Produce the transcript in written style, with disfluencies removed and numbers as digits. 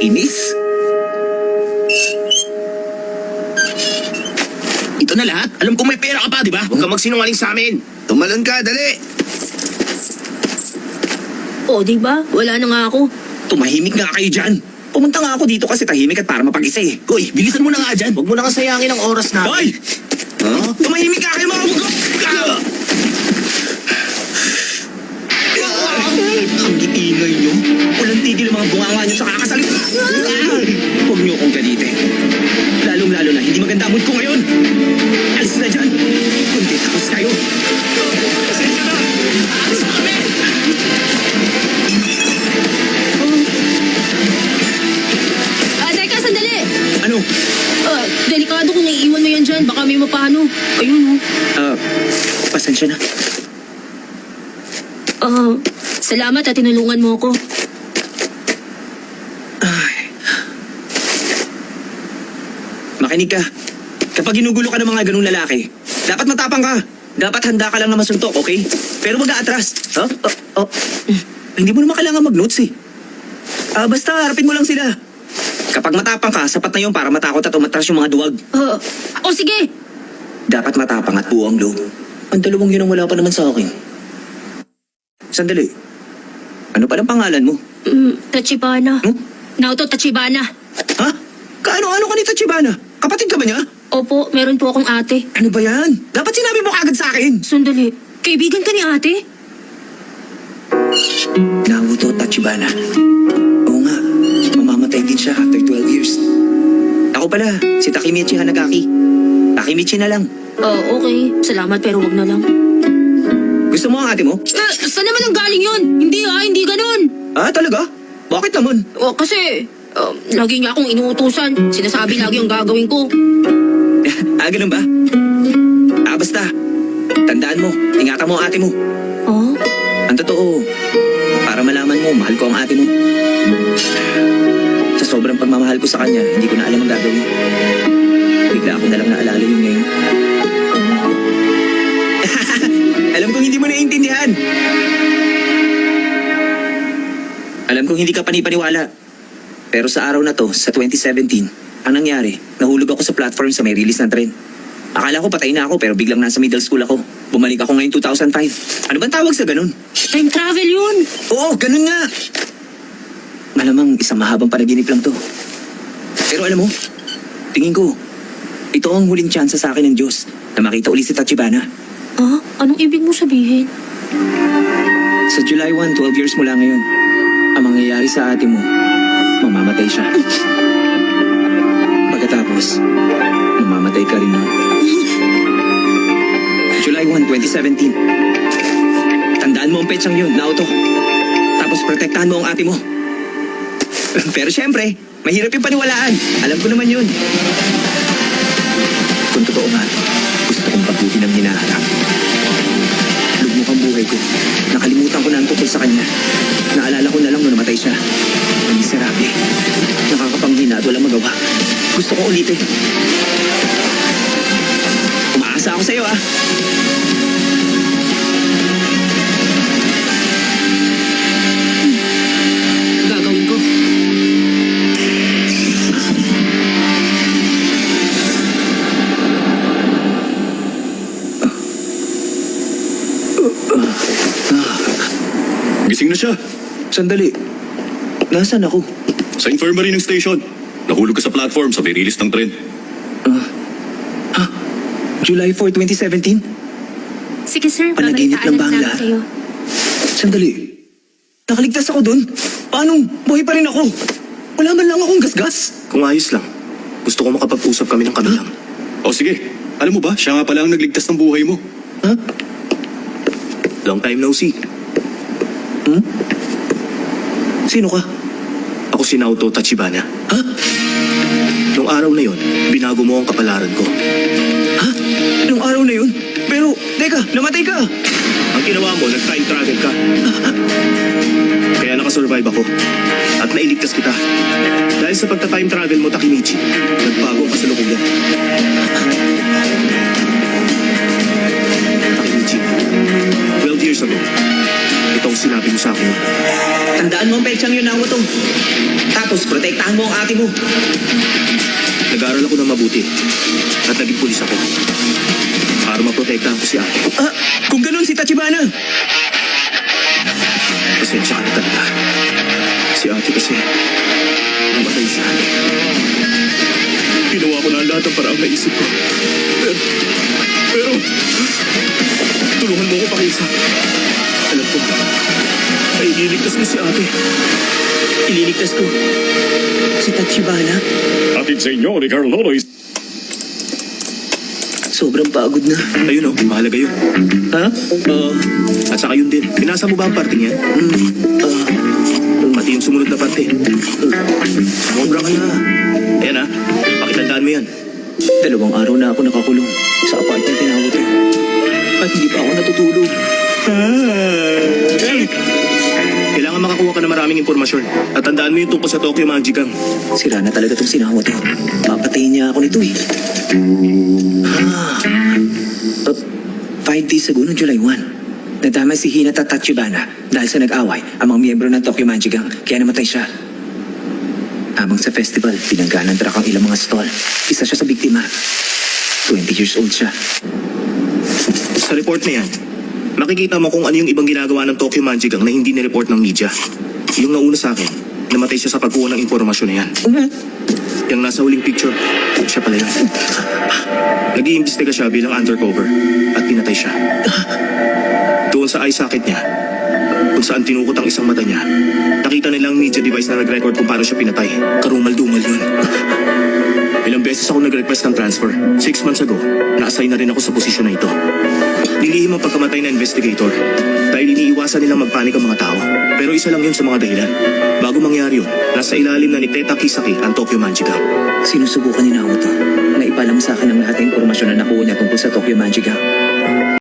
Inis? Ito na lahat? Alam kong may pera ka pa, di ba? Huwag kang magsinungaling sa amin. Tumalon ka, dali! O, di ba? Wala na nga ako. Tumahimik nga kayo dyan. Pumunta nga ako dito kasi tahimik at para mapag-isa eh. Hoy, bilisan mo na nga dyan. Huwag mo na kasayangin ang oras natin. Hoy! Huh? Tumahimik nga kayo mga bugok! Ang giingay nyo. Walang tigil ang mga bunganga nyo sa kakasalit. Huwag nyo akong galitin. Lalong-lalo na, hindi maganda ang mood ko ngayon. Alis na dyan. Kundi tapos kayo. Pasensya na. Alis na kami. Teka, sandali! Ano? Delikado kung naiiwan mo yan dyan. Baka may mapano. Ayun, Pasensya na. salamat at tinulungan mo ako. Makinig ka. Kapag ginugulo ka ng mga ganung lalaki, dapat matapang ka. Dapat handa ka lang na masuntok, okay? Pero wag atras. Huh? Hindi mo naman kailangan mag-notes eh. Basta harapin mo lang sila. Kapag matapang ka, sapat na yun para matakot at umatras yung mga duwag. Sige! Dapat matapang at buo ang loob. Ang dalawang yun ang wala pa naman sa akin. Sandali. Ano pa ang pangalan mo? Tachibana. Naoto, Tachibana. Ha? Kaano-ano ka ni Tachibana? Kapatid ka ba niya? Opo, meron po akong ate. Ano ba yan? Dapat sinabi mo kagad sa akin. Sandali. Kaibigan ka ni ate? Naoto Tachibana. Oo nga. Mamamatay din siya after 12 years. Ako pala, si Takemichi Hanagaki. Takemichi na lang. Okay. Salamat pero wag na lang. Gusto mo ang ate mo? Saan naman ang galing yun? Hindi ganun. Talaga? Bakit naman? Kasi, lagi niya akong inuutusan. Sinasabi lagi ang gagawin ko. Ganun ba? Basta. Tandaan mo, ingatan mo ang ate mo. Ang totoo, para malaman mo, mahal ko ang ate mo. Sa sobrang pagmamahal ko sa kanya, hindi ko na alam ang gagawin. Bigla ako na lang naalala yun ngayon. Alam kong hindi mo naiintindihan. Alam kong hindi ka panipaniwala. Pero sa araw na to, sa 2017, ang nangyari, nahulog ako sa platform sa may release ng tren. Akala ko patay na ako pero biglang nasa middle school ako. Bumalik ako ngayon 2005. Ano bang tawag sa ganun? Time travel yun. Oo, ganun nga. Malamang isang mahabang panaginip lang to. Pero alam mo, tingin ko, ito ang huling tsansa sa akin ng Diyos na makita ulit si Tachibana. Anong ibig mo sabihin? Sa July 1, 12 years mula ngayon, ang mangyayari sa ate mo, mamamatay siya. Pagkatapos, mamamatay ka rin nun. July 1, 2017. Tandaan mo ang petsang yun, Naoto. Tapos protektahan mo ang ate mo. Pero syempre, mahirap yung paniwalaan. Alam ko naman yun. Kung totoo nga, gusto kong pabuti ng hinaharap. Lugmok ang buhay ko. Nakalimutan ko na ang tungkol sa kanya. Naalala ko na lang nung namatay siya. Ang miserable. Nakakapanghina at walang magawa. Gusto ko ulitin. Umaasa ako sa'yo, Gagawin ko. Gising na siya. Sandali. Nasaan ako? Sa infirmary ng station. Nahulog ka sa platform sa may release ng tren. July 4, 2017? Sige sir, Panaginip lang ba ang lahat? Sandali. Nakaligtas ako dun? Paano? Buhay pa rin ako. Wala man lang akong gasgas. Kung ayos lang, gusto ko makapag-usap kami ng kami lang. O sige, alam mo ba, siya nga pala ang nagligtas ng buhay mo. Long time no see. Sino ka? Ako si Naoto Tachibana. Nung araw na yon, binago mo ang kapalaran ko. Nung araw na yun? Pero, teka, namatay ka. Ang ginawa mo, nag-time travel ka. Kaya nakasurvive ako. At nailigtas kita. Dahil sa pagta-time travel mo, Takemichi, nagbago ang kasalukuyan. Takemichi, 12 years years ago, ito ang sinabi mo sa akin. Tandaan mo ang petsang yun, Naoto. Tapos, protektahan mo ang ate mo. Nag-aaral ako ng mabuti at naging pulis ako para maprotektahan ko si ate. Ah, kung ganun si Tachibana. Pasensya ka na talaga. Si ate kasi, namatay siya. Ginawa ko na ang lahat ng paraang naisip ko. Pero, tulungan mo ko, Pakisa. Alam ko, ay ililigtas mo si ate. Ililigtas ko. Si Tachibana. Atid sa inyo ni Carl Loloy. Sobrang pagod na. Ayun mahalaga yun. Ha? At saka yun din, pinasa mo ba ang parte niya? Pati yung sumunod na parte. Sobra ka na. Ayan pakitandaan mo yan. 2 araw na ako nakakulong sa apartment ni Naoto. At hindi pa ako natutulog. Kailangan makakuha ka ng maraming impormasyon. At tandaan mo yung tungkol sa Tokyo Magigang. Sira na talaga tong si Naoto. Papatayin niya ako nito eh. 5 days ago, noong July 1, nadamay si Hinata Tachibana dahil sa nag-away ang mga miyembro ng Tokyo Magigang, kaya namatay siya. Habang sa festival, pinangganan truck ang ilang mga stall. Isa siya sa biktima. 20 years old siya. Sa report na yan, makikita mo kung ano yung ibang ginagawa ng Tokyo Magigang na hindi nireport ng media. Yung nauna sa akin, namatay siya sa pagkuha ng impormasyon na yan. Yung nasa huling picture, siya pala yun. Nag-iimbestiga siya bilang undercover at pinatay siya. Doon sa eye socket niya, kung saan tinukot ang isang mata niya, nakita nilang media device na nag-record kung paano siya pinatay. Karumal-dumal yun. Ilang beses ako nag-request ng transfer. 6 months ago, na-assign na rin ako sa posisyon na ito. Nilihim ang pagkamatay na investigator dahil iniiwasan nilang magpanik ang mga tao. Pero isa lang yun sa mga dahilan. Bago mangyari yun, nasa ilalim na ni Teta Kisaki ang Tokyo Magigang. Sinusubukan ni Naoto na ipalam sa akin ang lahat ng impormasyon na nakuha niya tungkol sa Tokyo Magigang.